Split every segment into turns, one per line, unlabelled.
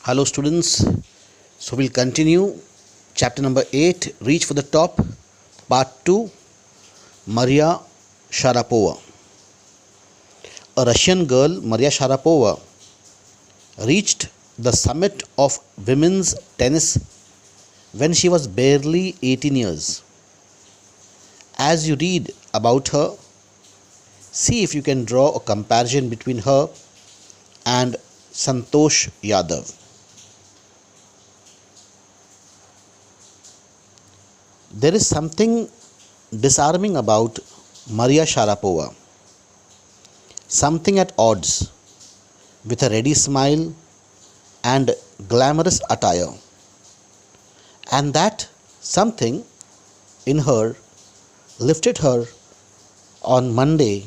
Hello students, so we'll continue chapter number 8, Reach for the Top, part 2, Maria Sharapova. A Russian girl, Maria Sharapova, reached the summit of women's tennis when she was barely 18 years. As you read about her, see if you can draw a comparison between her and Santosh Yadav. There is something disarming about Maria Sharapova, something at odds with a ready smile and glamorous attire, and that something in her lifted her on Monday,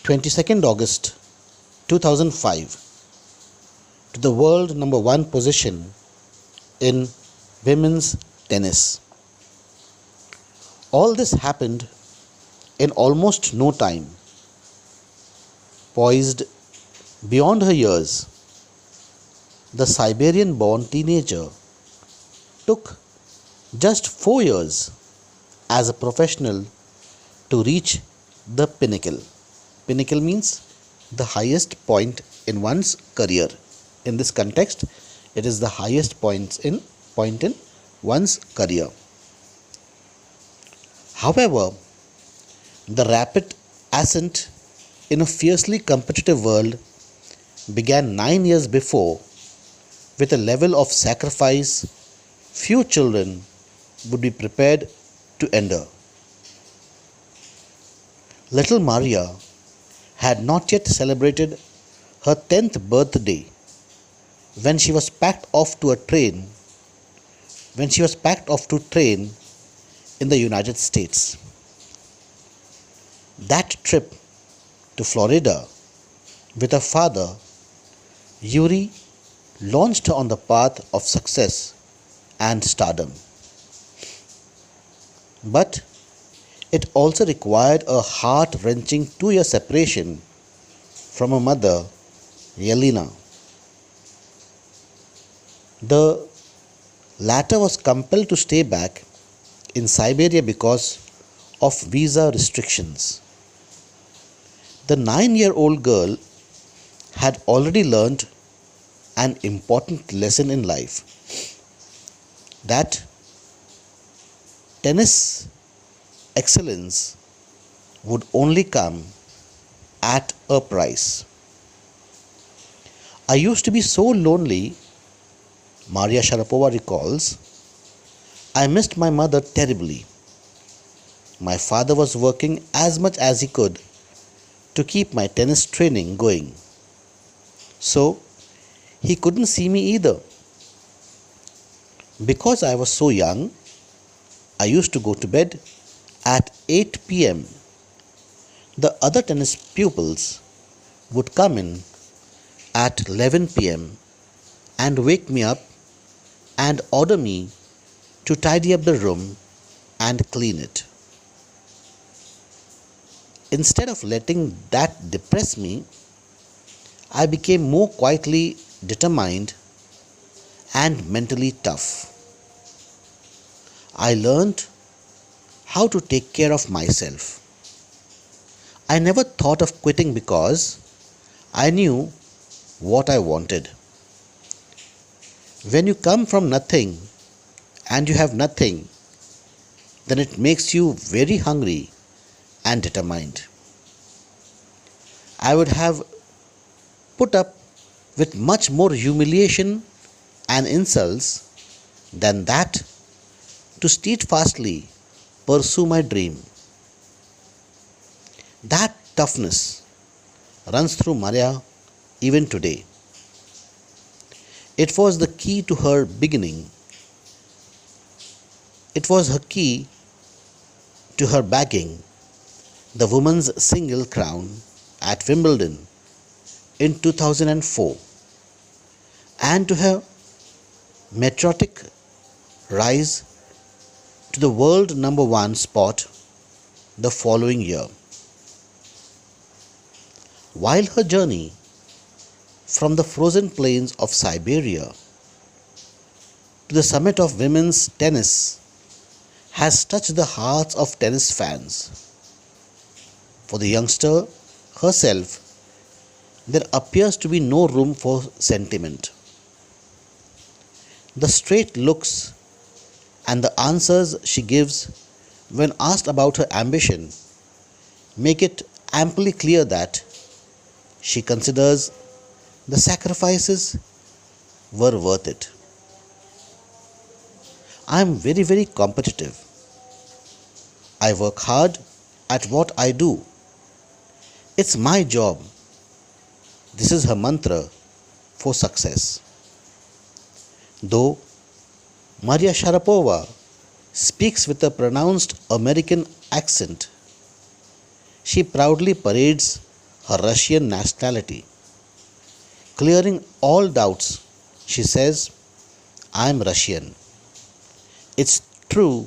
22nd August 2005, to the world number 1 position in women's tennis. All this happened in almost no time. Poised beyond her years, the Siberian-born teenager took just 4 years as a professional to reach the pinnacle. Pinnacle means the highest point in one's career. In this context, it is the highest point in one's career. However, the rapid ascent in a fiercely competitive world began 9 years before with a level of sacrifice few children would be prepared to endure. Little Maria had not yet celebrated her 10th birthday when she was packed off to train in the United States. That trip to Florida with her father, Yuri, launched her on the path of success and stardom. But it also required a heart-wrenching 2-year separation from her mother, Yelena. The latter was compelled to stay back in Siberia because of visa restrictions. The 9-year-old girl had already learned an important lesson in life, that tennis excellence would only come at a price. I used to be so lonely, Maria Sharapova recalls. I missed my mother terribly. My father was working as much as he could to keep my tennis training going, so he couldn't see me either. Because I was so young, I used to go to bed at 8 p.m. The other tennis pupils would come in at 11 p.m. and wake me up and order me to tidy up the room and clean it. Instead of letting that depress me, I became more quietly determined and mentally tough. I learned how to take care of myself. I never thought of quitting because I knew what I wanted. When you come from nothing and you have nothing, then it makes you very hungry and determined. I would have put up with much more humiliation and insults than that to steadfastly pursue my dream. That toughness runs through Maria even today. It was the key to her beginning. It was her key to her bagging the women's single crown at Wimbledon in 2004 and to her meteoric rise to the world number 1 spot the following year. While her journey from the frozen plains of Siberia to the summit of women's tennis has touched the hearts of tennis fans. For the youngster herself, there appears to be no room for sentiment. The straight looks and the answers she gives when asked about her ambition make it amply clear that she considers the sacrifices were worth it. I am very competitive. I work hard at what I do. It's my job. This is her mantra for success. Though Maria Sharapova speaks with a pronounced American accent, she proudly parades her Russian nationality. Clearing all doubts, she says, I am Russian. It's true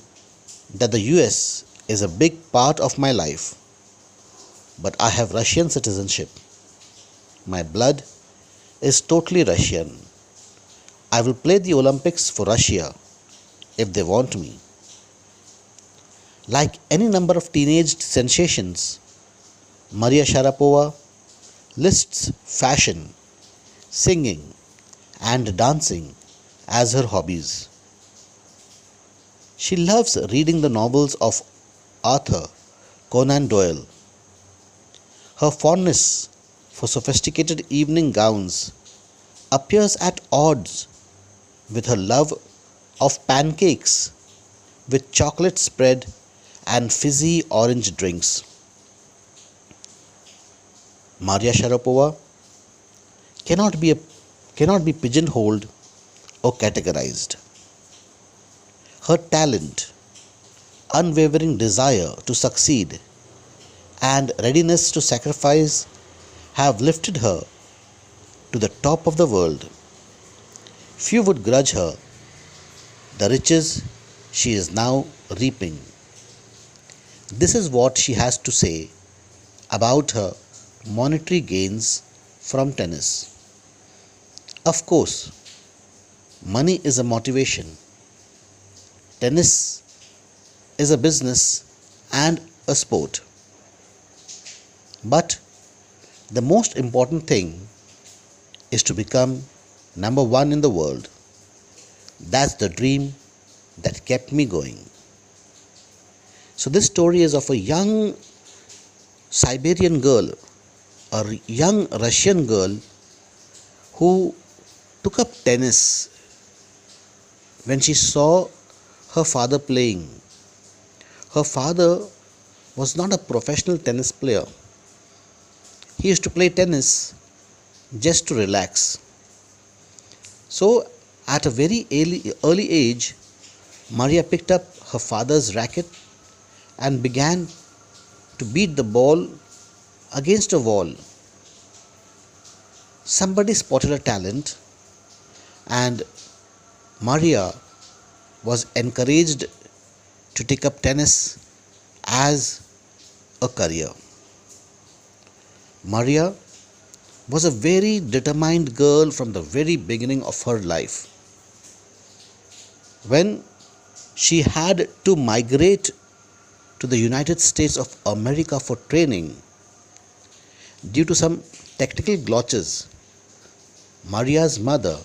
that the US is a big part of my life, but I have Russian citizenship. My blood is totally Russian. I will play the Olympics for Russia if they want me. Like any number of teenage sensations, Maria Sharapova lists fashion, singing, and dancing as her hobbies. She loves reading the novels of Arthur Conan Doyle. Her fondness for sophisticated evening gowns appears at odds with her love of pancakes with chocolate spread and fizzy orange drinks. Maria Sharapova cannot be pigeonholed or categorized. Her talent, unwavering desire to succeed, and readiness to sacrifice have lifted her to the top of the world. Few would grudge her the riches she is now reaping. This is what she has to say about her monetary gains from tennis. Of course, money is a motivation. Tennis is a business and a sport. But the most important thing is to become number one in the world. That's the dream that kept me going. So this story is of a young Siberian girl, a young Russian girl who took up tennis when she saw her father playing. Her father was not a professional tennis player. He used to play tennis just to relax. So, at a very early age, Maria picked up her father's racket and began to beat the ball against a wall. Somebody spotted her talent, and Maria was encouraged to take up tennis as a career. Maria was a very determined girl from the very beginning of her life. When she had to migrate to the United States of America for training, due to some technical glitches, Maria's mother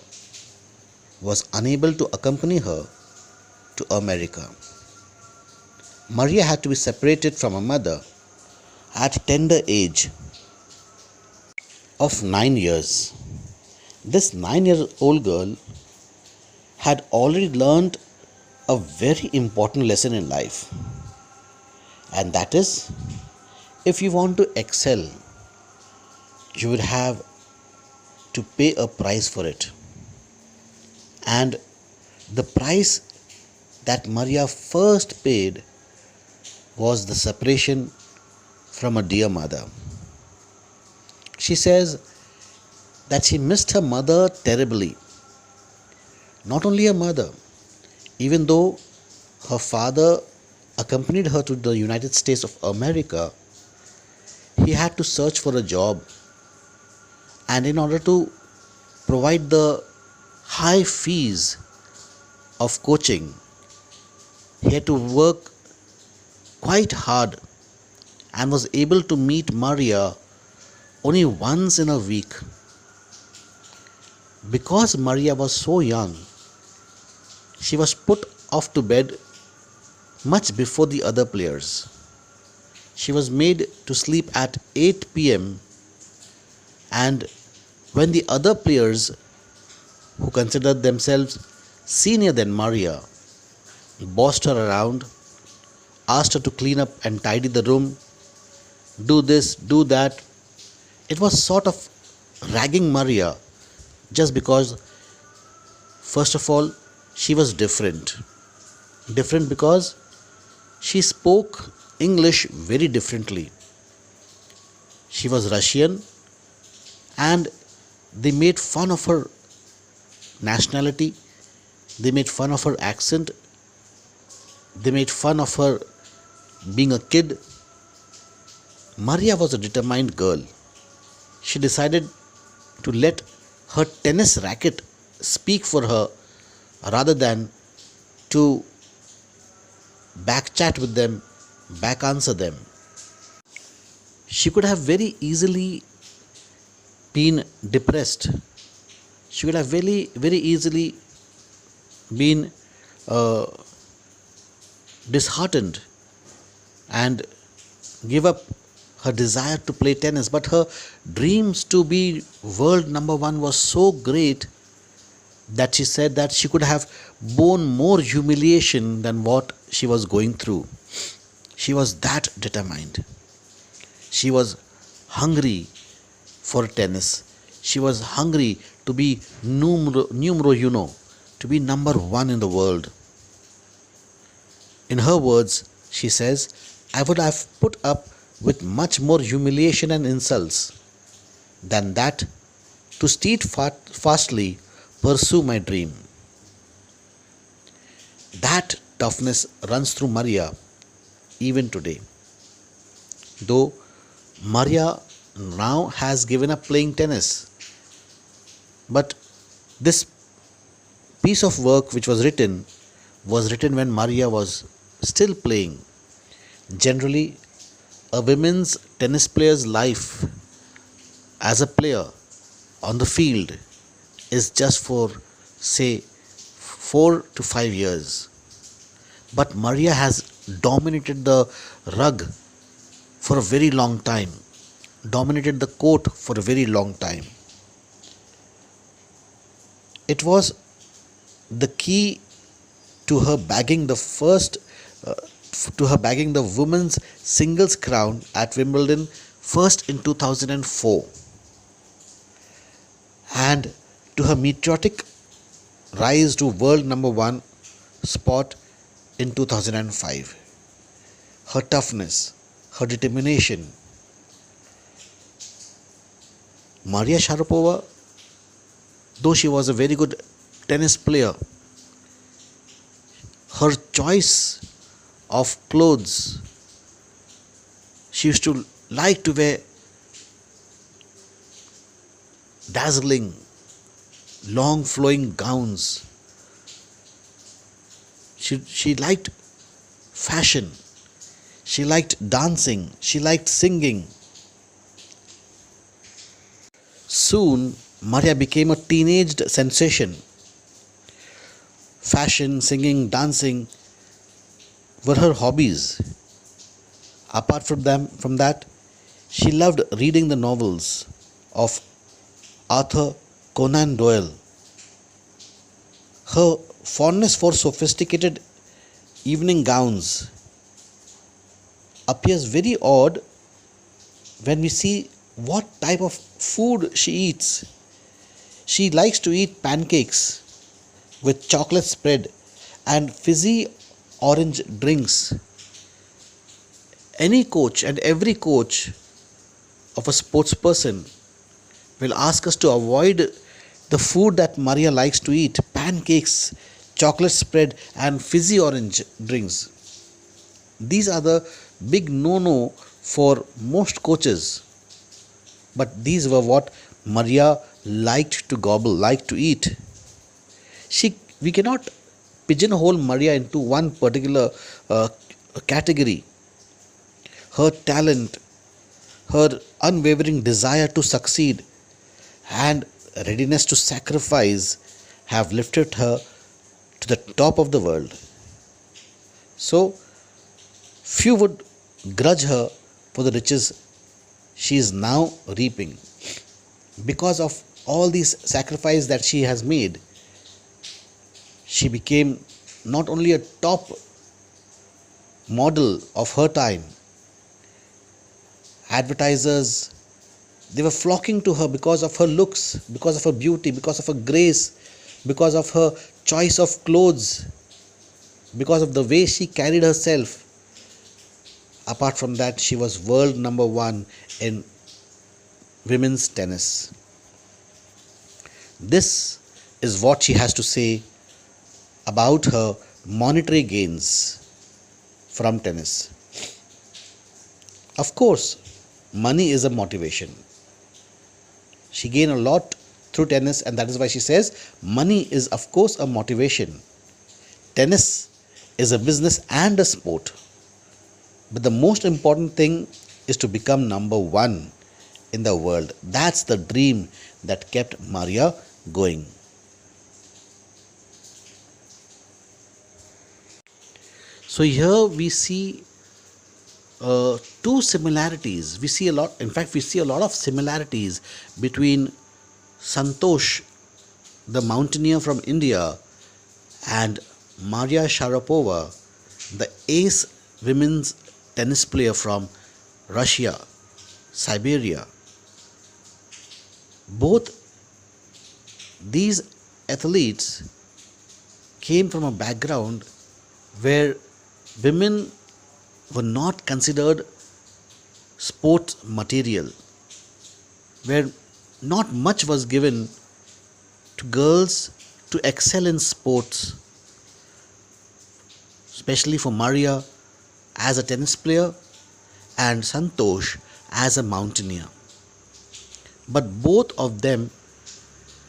was unable to accompany her to America. Maria had to be separated from her mother at tender age of 9 years. This 9-year-old girl had already learned a very important lesson in life, and that is, if you want to excel, you would have to pay a price for it. And the price that Maria first paid was the separation from a dear mother. She says that she missed her mother terribly. Not only her mother, even though her father accompanied her to the United States of America, he had to search for a job, and in order to provide the high fees of coaching. He had to work quite hard and was able to meet Maria only once in a week. Because Maria was so young, she was put off to bed much before the other players. She was made to sleep at 8 p.m. and when the other players who considered themselves senior than Maria bossed her around, asked her to clean up and tidy the room, do this, do that, it was sort of ragging Maria just because, first of all, she was different. Different because she spoke English very differently. She was Russian and they made fun of her nationality, they made fun of her accent, they made fun of her being a kid. Maria was a determined girl. She decided to let her tennis racket speak for her rather than to back chat with them, back answer them. She could have very easily been depressed. She could have very easily been disheartened and give up her desire to play tennis, but her dreams to be world number one was so great that she said that she could have borne more humiliation than what she was going through. She was that determined. She was hungry for tennis. She was hungry to be numero uno, to be number one in the world. In her words, she says, I would have put up with much more humiliation and insults than that to steadfastly pursue my dream. That toughness runs through Maria even today. Though Maria now has given up playing tennis, but this piece of work which was written when Maria was still playing. Generally, a women's tennis player's life as a player on the field is just for, say, 4 to 5 years. But Maria has dominated the rug for a very long time, dominated the court for a very long time. It was the key to her bagging the women's singles crown at Wimbledon first in 2004 and to her meteoric rise to world number one spot in 2005. Her toughness, her determination. Maria Sharapova, though she was a very good tennis player, her choice of clothes, she used to like to wear dazzling, long flowing gowns. She liked fashion, she liked dancing, she liked singing. Soon, Maria became a teenaged sensation. Fashion, singing, dancing were her hobbies. Apart from that, she loved reading the novels of Arthur Conan Doyle. Her fondness for sophisticated evening gowns appears very odd when we see what type of food she eats. She likes to eat pancakes with chocolate spread and fizzy orange drinks. Any coach and every coach of a sports person will ask us to avoid the food that Maria likes to eat: pancakes, chocolate spread, and fizzy orange drinks. These are the big no-no for most coaches. But these were what Maria liked to gobble, liked to eat. We cannot pigeonhole Maria into one particular category. Her talent, her unwavering desire to succeed, and readiness to sacrifice have lifted her to the top of the world. So, few would grudge her for the riches she is now reaping. Because of all these sacrifices that she has made, she became not only a top model of her time. Advertisers, they were flocking to her because of her looks, because of her beauty, because of her grace, because of her choice of clothes, because of the way she carried herself. Apart from that, she was world number one in women's tennis. This is what she has to say about her monetary gains from tennis. Of course, money is a motivation. She gained a lot through tennis, and that is why she says money is, of course, a motivation. Tennis is a business and a sport. But the most important thing is to become number one in the world. That's the dream that kept Maria going. So here we see two similarities. We see a lot, in fact, we see a lot of similarities between Santosh, the mountaineer from India, and Maria Sharapova, the ace women's tennis player from Russia, Siberia. Both these athletes came from a background where women were not considered sports material, where not much was given to girls to excel in sports, especially for Maria as a tennis player and Santosh as a mountaineer. But both of them,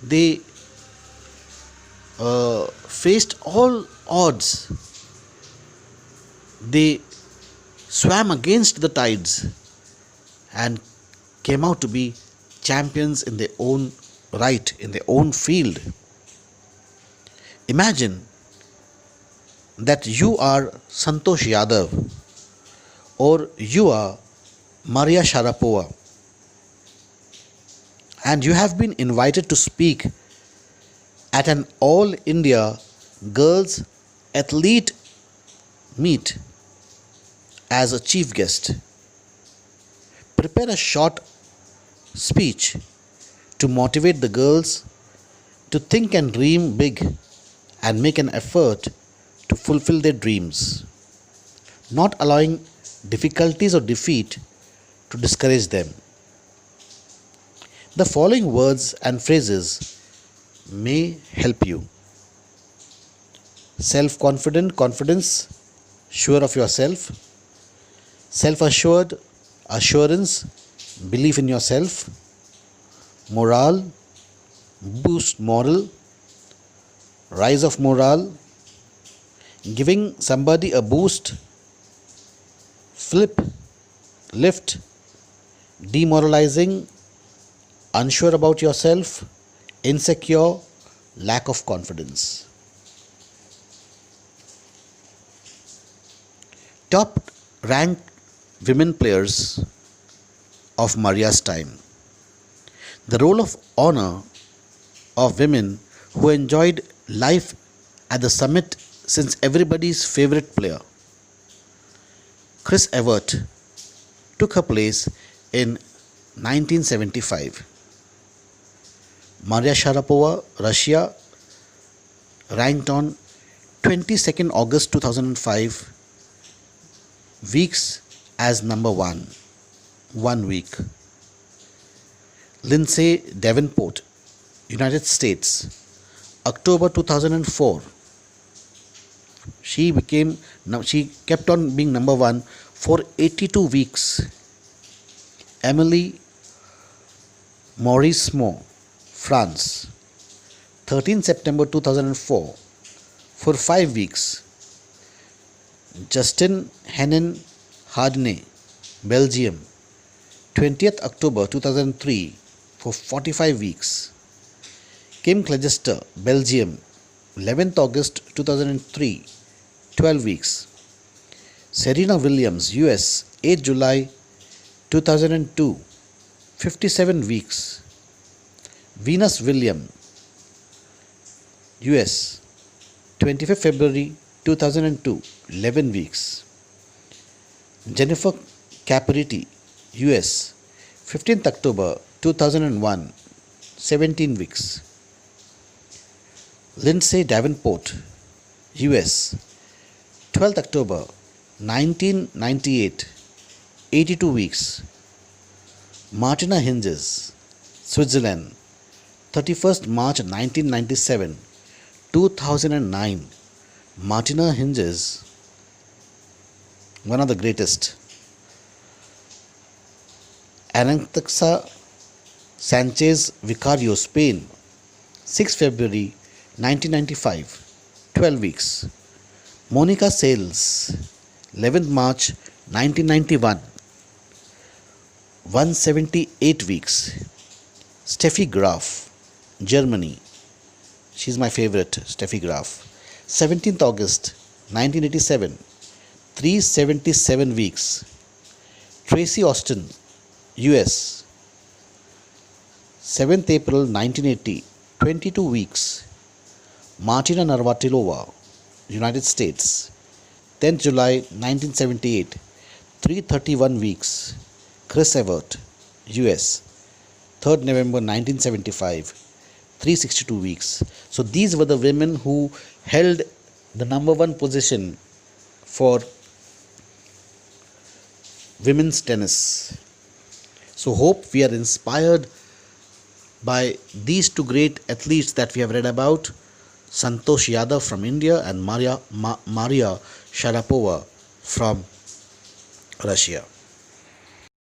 they faced all odds. They swam against the tides and came out to be champions in their own right, in their own field. Imagine that you are Santosh Yadav or you are Maria Sharapova, and you have been invited to speak at an All India Girls Athlete Meet as a chief guest. Prepare a short speech to motivate the girls to think and dream big and make an effort to fulfill their dreams, not allowing difficulties or defeat to discourage them. The following words and phrases may help you. Self-confident, confidence, sure of yourself. Self-assured, assurance, belief in yourself. Morale, boost moral. Rise of morale, giving somebody a boost. Flip, lift, demoralizing, unsure about yourself, insecure, lack of confidence. Top ranked women players of Maria's time. The role of honor of women who enjoyed life at the summit since everybody's favorite player, Chris Evert, took her place in 1975. Maria Sharapova, Russia, ranked on 22nd August 2005, weeks as number 1 week. Lindsay Davenport, United States, October 2004. She kept on being number 1 for 82 weeks. Emily Mauresmo, France, 13 September 2004, for 5 weeks. Justin Henin Hardney, Belgium, 20th October 2003 for 45 weeks. Kim Clijsters, Belgium, 11th August 2003, 12 weeks. Serena Williams, US, 8 July 2002, 57 weeks. Venus Williams, US, 25th February 2002, 11 weeks. Jennifer Capriati, US, 15th October 2001, 17 weeks. Lindsay Davenport, US, 12th October 1998, 82 weeks. Martina Hingis, Switzerland, 31st March 1997, 2009. Martina Hingis, one of the greatest. Arantxa Sanchez Vicario, Spain, 6 February 1995, 12 weeks. Monica Seles, 11th March 1991, 178 weeks. Steffi Graf, Germany. She's my favorite, Steffi Graf. 17th August 1987, 377 weeks. Tracy Austin, US, 7th April 1980, 22 weeks. Martina Navratilova, United States, 10th July 1978, 331 weeks. Chris Evert, US, 3rd November 1975, 362 weeks. So these were the women who held the number one position for women's tennis. So hope we are inspired by these two great athletes that we have read about, Santosh Yadav from India and Maria Sharapova from Russia.